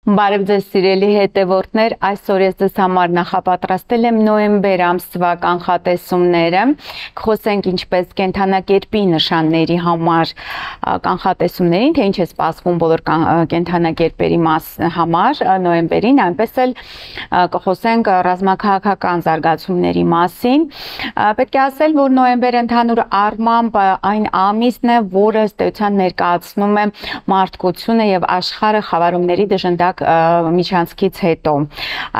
Բարև ձեզ սիրելի հետևորդներ, այսօր ես ձեզ համար նախապատրաստել եմ նոյեմբեր ամսվա կանխատեսումները, կխոսենք ինչպես կենդանակերպի նշանների համար կանխատեսումներին, թե ինչ է սպասվում բոլոր կենդանակերպերի համար նոյեմբերին, այնպես էլ կխոսենք ռազմաքաղաքական զարգացումների մասին։ Պետք է ասել, որ նոյեմբերը ընդհանուր առմամբ այն ամիսն է, որը ըստ էության ներկայացնում է մարդկությունը եւ աշխարհը խավարումների դժնդակ միջանցքից հետո,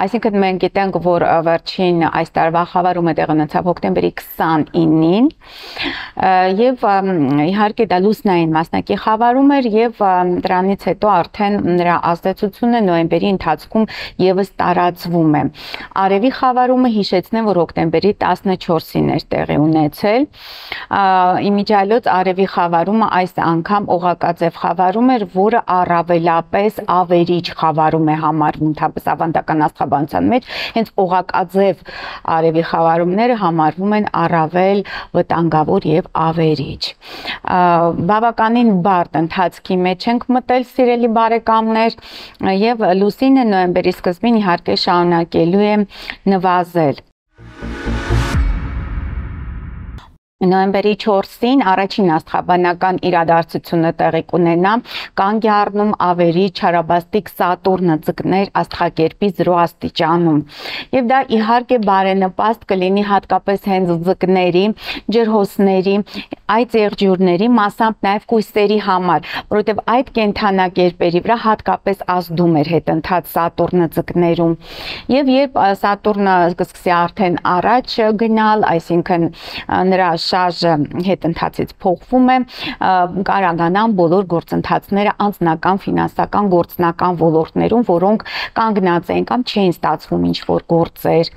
այսինքն մենք գիտենք, որ վերջին այս տարվա խավարումը տեղի ունեցավ հոկտեմբերի 29-ին եւ իհարկե դա լուսնային մասնակի խավարում էր եւ դրանից հետո արդեն նրա ազդեցությունը նոյեմբերի ընթացքում եւս տարածվում է։ Արևի խավարումը հիշեցնեմ, որ հոկտեմբերի 14-ին էր տեղի ունեցել։ Իմիջիայլոց արևի խավարումը այս անգամ օղակաձև խավարում էր, որը առավելապես ավերիչ խավարում է համարվում թափս ավանդական աստղաբանության մեջ, հենց օղակաձև արևի խավարումները համարվում են առավել վտանգավոր եւ ավերիչ։ Բավականին բարդ ընթացքի մեջ ենք մտել, սիրելի բարեկամներ, եւ լուսինը նոյեմբերի սկզբին իհարկե շարունակելու է նվազել։ Նոյեմբերի 4-ին առաջին աստղաբանական իրադարձությունը տեղի կունենա, կանգ է առնում ավերիչ չարաբաստիկ Սատուրնը ձկներ աստղակերպի 0 աստիճանում։ Եվ դա իհարկե բարենպաստ կլինի հատկապես հենց ձկների, ջրհոսների, այդ եղջյուրների, մասամբ նաև կույսերի համար, որովհետև այդ կենդանակերպերի վրա հատկապես ազդում էր հետընթաց Սատուրնը ձկներում։ Եվ երբ Սատուրնը կսկսի արդեն առաջ գնալ, այսինքն նրա շարժը հետընթացից փոխվում է, կարողանան բոլոր գործընթացները անձնական, ֆինանսական, գործնական ոլորտներում, որոնք կանգնած են կամ չէին ստացվում ինչ-որ գործեր,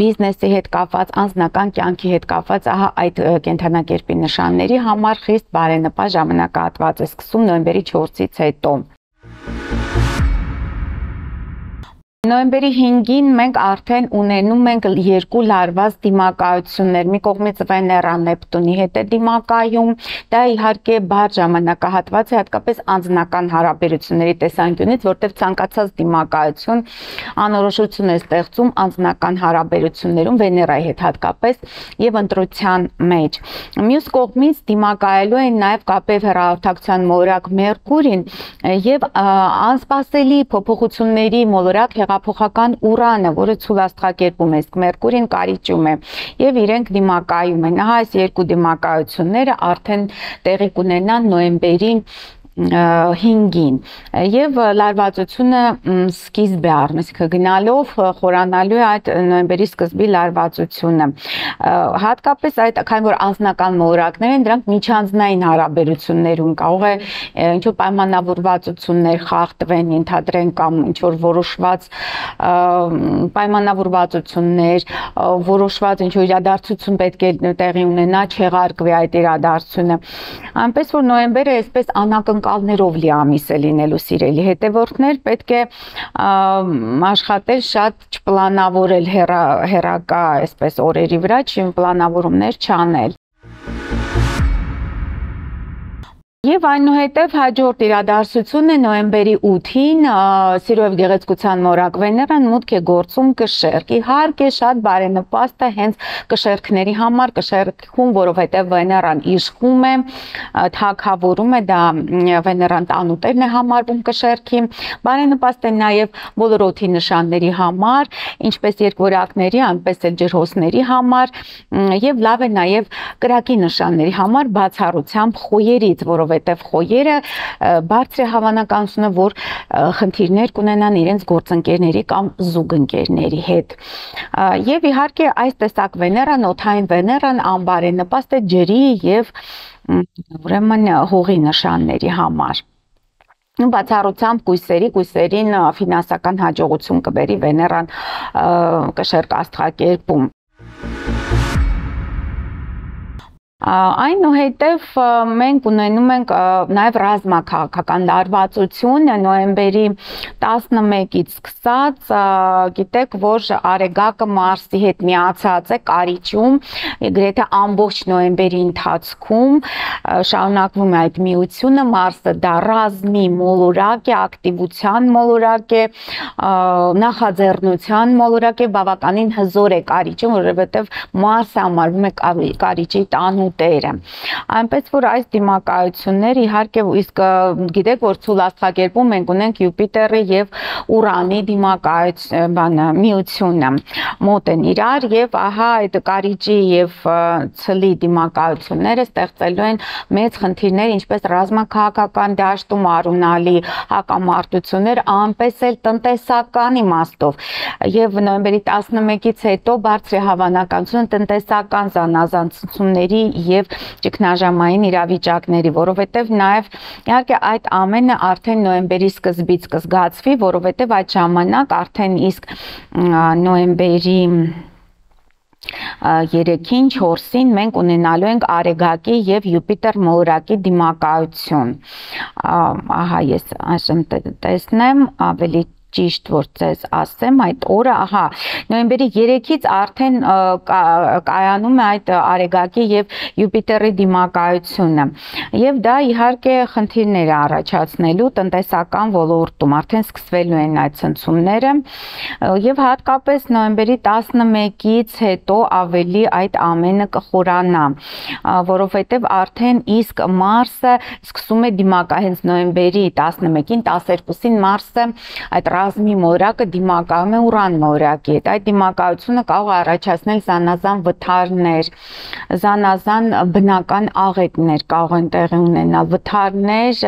բիզնեսի հետ կապված, անձնական կյանքի հետ կապված, ահա այդ կենդանակերպի նշանների համար խիստ բարենպաստ ժամանակահատված է սկսում նոյեմբերի 4-ից հետո։ Նոյեմբերի 5-ին մենք արդեն ունենում ենք երկու լարված դիմակայություններ, մի կողմից Վեներան Նեպտունի հետ է դիմակայում, դա իհարկե բարդ ժամանակահատված է հատկապես անձնական հարաբերությունների տեսանկյունից, որտեղ ցանկացած դիմակայություն անորոշություն է ստեղծում անձնական հարաբերություններում Վեներայի հետ հատկապես եւ ընտրության մեջ։ Մյուս կողմից դիմակայելու են նաեւ կապև հեռահաղորդակցության մոլորակ Մերկուրին եւ անսպասելի փոփոխությունների մոլորակ հեղափոխական Ուրանը, որը ցուլ աստղակերպում է, իսկ Մերկուրին կարիճում է եւ իրենք դիմակայում են։ Ահա այս երկու դիմակայությունները արդեն տեղի կունենան նոյեմբերի 5-ին եւ լարվածությունը սկիզբ է առնում, այսինքն գնալով խորանալու է այդ նոյեմբերի սկզբի լարվածությունը։ Հատկապես այդ քանի որ անձնական մոլորակներ են, դրանք միջանձնային հարաբերություններում կարող է ինչ-որ պայմանավորվածություններ խախտվեն, ենթադրեն կամ ինչ-որ որոշված պայմանավորվածություններ, որոշված ինչ-որ իրադարձություն պետք է տեղի ունենա, չեղարկվի այդ իրադարձությունը։ Այնպես որ նոյեմբերը այսպես անակնկալներով լի ամիս է լինելու, սիրելի հետևորդներ, պետք է աշխատել շատ չպլանավորել հեռակա այսպես օրերի վրա, պլանավորումներ չանել։ Եվ այնուհետև հաջորդ իրադարձությունը նոյեմբերի 8-ին սիրո եւ գեղեցկության մորակ Վեներան մուտք է գործում կշեռք։ Իհարկե շատ բարենպաստ է հենց կշեռքների համար, կշեռքում, որովհետեւ Վեներան իշխում է, թագավորում է, դա Վեներան տանուտերն է համարվում կշեռքի։ Բարենպաստ է նաեւ բոլոր օդի նշանների համար, ինչպես երկվորյակների, այնպես էլ ջրհոսների համար, եւ լավ է նաեւ կրակի նշանների համար բացառությամբ խոյերից, որովհետև խոյերը բարձր է հավանականությունը, որ խնդիրներ կունենան իրենց գործընկերների կամ զուգընկերների հետ։ Եվ իհարկե այս տեսակ Վեներան, օդային Վեներան անբարենպաստ է ջրի եւ ուրեմն հողի նշանների համար։ Բացառությամբ կույսերին ֆինանսական հաջողություն կբերի Վեներան կշեռք աստղակերպում։ Այնուհետև մենք ունենում ենք նաև ռազմաքաղաքական լարվածություն նոյեմբերի 11-ից սկսած, գիտեք, որ Արեգակը Մարսի հետ միացած է կարիճում, գրեթե ամբողջ նոյեմբերի ընթացքում շարունակվում է այդ միությունը, Մարսը դա ռազմի մոլորակ է, ակտիվության մոլորակ է, նախաձեռնության մոլորակ է, բավականին հզոր է կարիճում, որովհետև Մարսը համարվում է կարիճի տանուտերը։ Այնպես որ այս դիմակայությունները իհարկե իսկ գիտեք, որ ցուլ աստղակերպում մենք ունենք Յուպիտերի եւ Ուրանի միությունը մոտ են իրար եւ ահա այդ կարիճի եւ ցլի դիմակայությունները ստեղծելու են մեծ խնդիրներ, ինչպես ռազմաքաղաքական դաշտում առունալի հակամարտություններ, այնպես էլ տնտեսական իմաստով եւ նոյեմբերի 11-ից հետո բարձր է հավանականությունը տնտեսական զանազանությունների եւ ճգնաժամային իրավիճակների, որովհետեւ նաեւ իհարկե այդ ամենը արդեն նոյեմբերի սկզբից կզգացվի, որովհետեւ այդ ժամանակ արդեն իսկ նոյեմբերի 3-ին, 4-ին մենք ունենալու ենք Արեգակի եւ Յուպիտեր մոլորակի դիմակայություն։ Ահա ես այժմ տեսնեմ ավելի ճիշտ որ ձեզ ասեմ այդ օրը, ահա նոյեմբերի 3-ից արդեն կայանում է այդ Արեգակի եւ Յուպիտերի դիմակայությունը եւ դա իհարկե խնդիրներ է առաջացնելու տնտեսական ոլորտում, արդեն սկսվելու են այդ ցնցումները եւ հատկապես նոյեմբերի 11-ից հետո ավելի այդ ամենը կխորանա, որովհետեւ արդեն իսկ Մարսը սկսում է դիմակայել հենց նոյեմբերի 11-ին, 12-ին Մարսը այդ ռազմի մոլորակը դիմակայում է Ուրան մոլորակի հետ։ Այդ դիմակայությունը կարող է առաջացնել զանազան վթարներ, զանազան բնական աղետներ կարող են տեղի ունենալ, վթարներ,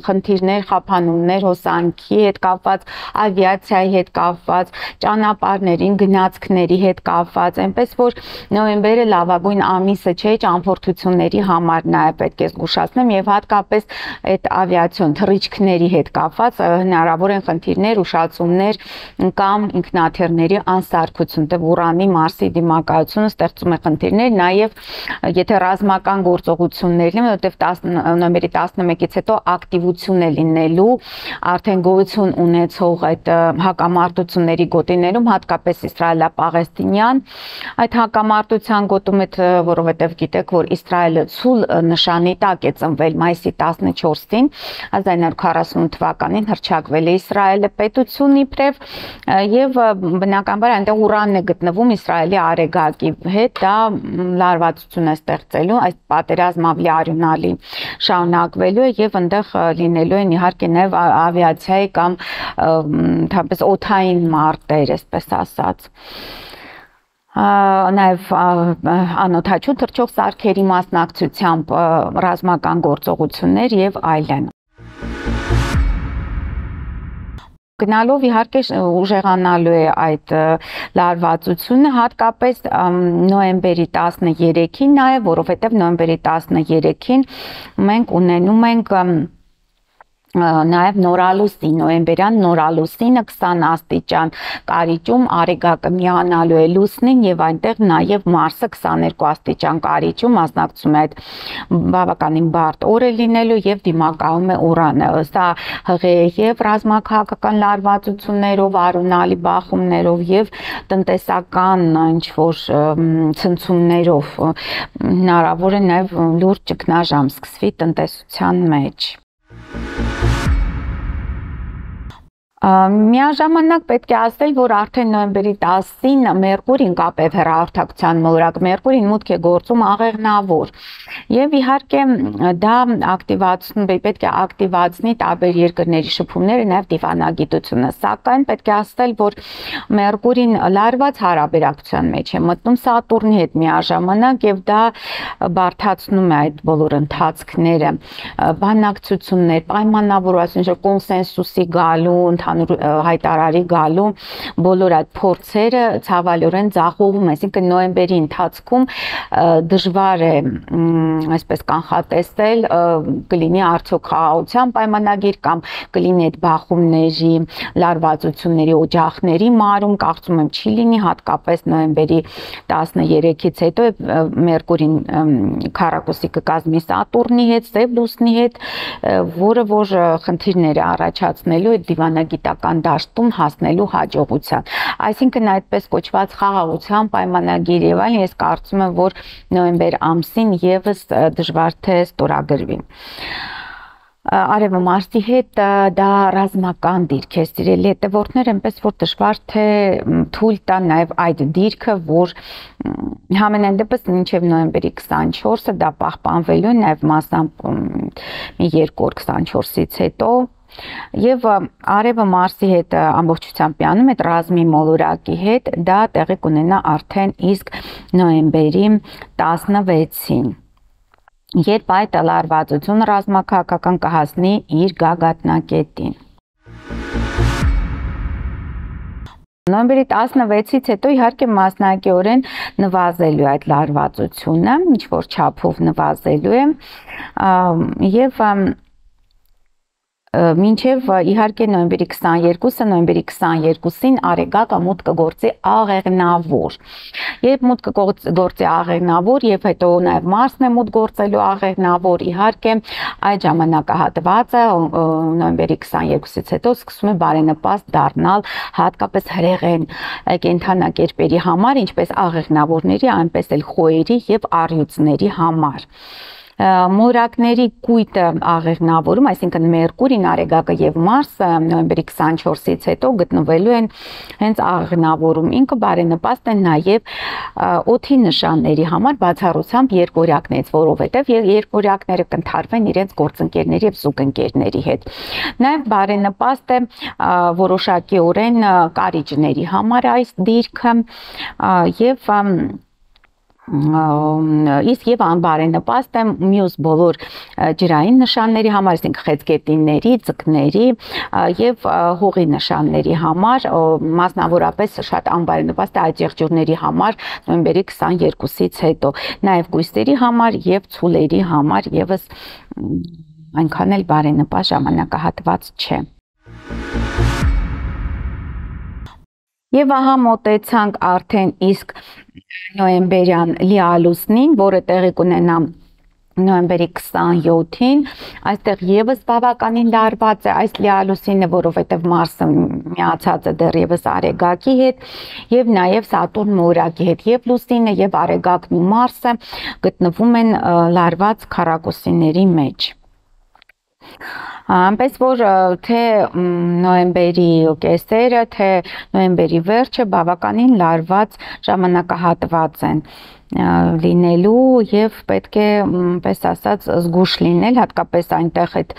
խնդիրներ, խափանումներ հոսանքի հետ կապված, ավիացիայի հետ կապված, ճանապարհներին, գնացքների հետ կապված, այնպես որ նոյեմբերը լավագույն ամիսը չէ ճամփորդությունների համար, նաև պետք է զգուշացնեմ եւ հատկապես այդ ավիացիոն թռիչքների հետ կապված հնարավոր են խնդիրներ, ուշացումներ կամ ինքնաթիռների անսարքություն, դե Ուրանի Մարսի դիմակայությունը ստեղծում է խնդիրներ, նաև եթե ռազմական գործողություններն են, որովհետև նոյեմբերի 11-ից հետո ակտիվություն է լինելու արդեն գոյություն ունեցող այդ հակամարտությունների գոտիներում, հատկապես Իսրայելա-Պաղեստինյան այդ հակամարտության գոտում է, որովհետև գիտեք, որ Իսրայելը ցուլ նշանի տակ է ծնվել մայիսի 14-ին 1948 թվականին հռչակվել է Իսրայելը պետություն իբրև եւ բնականաբար այնտեղ Ուրանն է գտնվում Իսրայելի Արեգակի հետ, դա լարվածություն է ստեղծելու, այս պատերազմը ավելի արյունալի շարունակվելու է եւ այնտեղ լինելու են իհարկե նաեւ ավիացիայի կամ թափես օդային մարտեր, այսպես ասած։ Նաև անօդաչու թռչող սարքերի մասնակցությամբ ռազմական գործողություններ եւ այլն։ Գնալով իհարկե ուժեղանալու է այդ լարվածությունը, հատկապես նոյեմբերի 13-ին նաև, որովհետև նոյեմբերի 13-ին մենք ունենում ենք նաև նորալուսին, նոյեմբերյան նորալուսինը 20 աստիճան կարիճում Արեգակը միանալու է լուսնին եւ այնտեղ նաև Մարսը 22 աստիճան կարիճում մասնակցում է այդ բավականին բարդ օրը լինելու եւ դիմակայում է Ուրանը։ Սա հղի է եւ ռազմաքաղաքական լարվածություններով, արյունալի բախումներով եւ տնտեսական ինչ-որ ցնցումներով հնարավոր է նաև լուրջ ճգնաժամ սկսվի տնտեսության մեջ։ Միաժամանակ պետք է ասել, որ արդեն նոյեմբերի 10-ին Մերկուրին կապև հեռահաղորդակցության մոլորակ, Մերկուրին մուտք է գործում աղեղնավոր եւ իհարկե դա պետք է ակտիվացնի տարբեր երկրների շփումները, նաեւ դիվանագիտությունը, սակայն պետք է ասել, որ Մերկուրին լարված հարաբերակցության մեջ է մտնում Սատուրնի հետ միաժամանակ եւ դա բարդացնում է այդ բոլոր ընթացքները, բանակցություններ, պայմանավորվածություն, կոնսենսուսի գալու, ընդհանուր հայտարարի գալու բոլոր այդ փորձերը ցավալիորեն ձախողվում, այսինքն նոյեմբերի ընթացքում դժվար է այսպես կանխատեսել կլինի արդյոք խաղաղության պայմանագիր կամ կլինի այդ բախումների, լարվածությունների, օջախների մարում, կարծում եմ չի լինի, հատկապես նոյեմբերի 13-ից հետո Մերկուրին քառակուսի կկազմի Սատուրնի հետ, Սև լուսնի հետ, որը որ խնդիրներ է առաջացնելու այդ դիվանագիտական դաշտում հասնելու հաջողության։ Այսինքն այդպես կոչված խաղաղության պայմանագիր եւ այլն, ես կարծում եմ, որ նոյեմբեր ամսին եւս դժվար թե ստորագրվի։ Արևը Մարսի հետ դա ռազմական դիրք է, սիրելի հետևորդներ, այնպես որ դժվար թե թույլ տա նաև այդ դիրքը, որ համենայն դեպս մինչև նոյեմբերի 24-ը դա պահպանվելու է նաև մասամբ մի 2 օր 24-ից հետո Եվ արևը Մարսի հետ ամբողջությամբ պիանում այդ ռազմի մոլորակի հետ դա տեղի կունենա արդեն իսկ նոյեմբերի 16-ին երբ այդ լարվածությունը ռազմաքաղաքական կհասնի իր գագաթնակետին։ Նոյեմբերի 16-ից հետո իհարկե մասնակիորեն նվազելու է այդ լարվածությունը, ինչ որ չափով նվազելու է եւ մինչև իհարկե նոյեմբերի 22-ը, նոյեմբերի 22-ին Արեգակը մուտք կգործի աղեղնավոր։ Երբ մուտք կգործի աղեղնավոր եւ հետո նաեւ Մարսն է մուտք գործելու աղեղնավոր, իհարկե այդ ժամանակահատվածը նոյեմբերի 22-ից հետո սկսում է բարենպաստ դառնալ հատկապես հրեղեն կենդանակերպերի համար, ինչպես աղեղնավորների, այնպես էլ խոյերի եւ առյուծների համար։ Մորակների կույտը աղեղնավորում, այսինքն Մերկուրին, Արեգակը եւ Մարսը նոյեմբերի 24-ից հետո գտնվելու են հենց աղեղնավորում։ Ինքը բարենպաստ է նաեւ օդի նշանների համար բացառությամբ երկորյակներից, որովհետեւ երկորյակները կընթարվեն իրենց գործընկերների եւ զուգընկերների հետ։ Նաեւ բարենպաստ է որոշակիորեն կարիճների համար այս դիրքը եւ իսկ եւ անբարենպաստ է մյուս բոլոր ջրային նշանների համար, այսինքն խեցգետինների, ձկների եւ հողի նշանների համար, մասնավորապես շատ անբարենպաստ է այդ եղջյուրների համար նոյեմբերի 22-ից հետո, նաեւ գույսերի համար եւ ցուլերի համար եւս այնքան էլ բարենպաստ ժամանակահատված չէ։ Եվ ահա մոտեցանք արդեն իսկ նոյեմբերյան լիալուսնին, որը տեղի կունենա նոյեմբերի 27-ին, այստեղ եւս բավականին լարված է այս լիալուսինը, որովհետեւ Մարսը միացած է դեռևս Արեգակի հետ եւ նաեւ Սատուրն մորակի հետ, եւ Լուսինը եւ Արեգակն ու Մարսը գտնվում են լարված քառակուսիների մեջ։ Այնպես որ թե նոյեմբերի կեսերը, թե նոյեմբերի վերջը բավականին լարված ժամանակահատված են լինելու եւ պետք է պես ասած զգուշ լինել, հատկապես այնտեղ այդ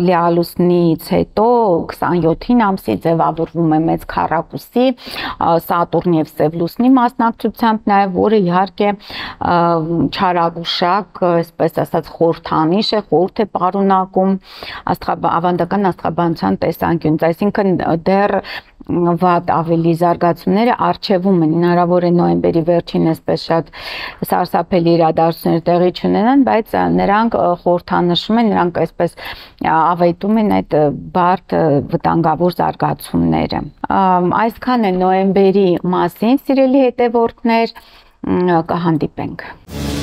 լիալուսնից հետո 27-ին ամսի ձևավորվում է մեծ քառակուսի Սատուրն եւ Սև լուսնի մասնակցությամբ նաեւ, որը իհարկե չարագուշակ, այսպես ասած խորհրդանիշ է, խորհուրդ է պարունակում ավանդական աստղաբանության տեսանկյունից, այսինքն դեռ վատ ավելի զարգացումները առջևում են, հնարավոր է նոյեմբերի վերջին այսպես շատ սարսափելի իրադարձություններ տեղի չունենան, բայց նրանք խորհրդանշում են, նրանք այսպես ավետում են այդ բարդ վտանգավոր զարգացումները։ Այսքան է նոյեմբերի մասին, սիրելի հետևորդներ, կհանդիպենք։